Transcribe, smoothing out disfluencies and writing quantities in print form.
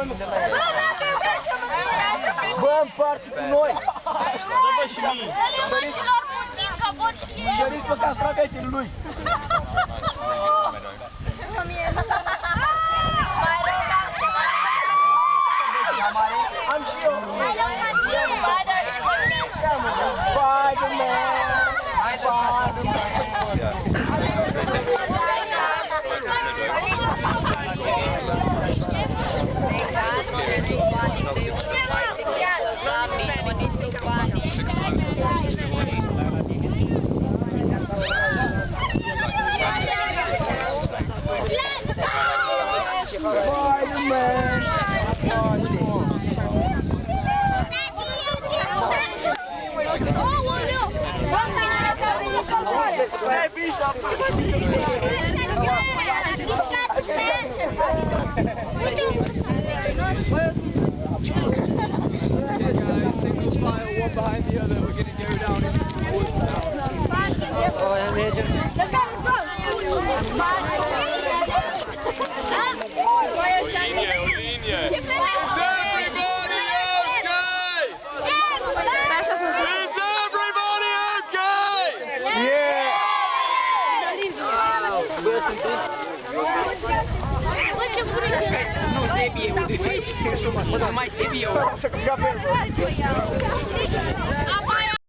nu te mai bă, împarte cu noi! Dă-vă și mie! Dă-le mășilor puțin, că vor și ei! Dăriți pe castraveții lui! Mai rău ca ceva! Am și eu! Mai rău ca ceva! Spider-Man! Behind the other, we're going to go down into the woods now. Oh, ja wiedział. Linie! Is everybody okay? Is everybody okay? Yeah! Nu trebuie, uite, mai trebuie. Să capel, bă!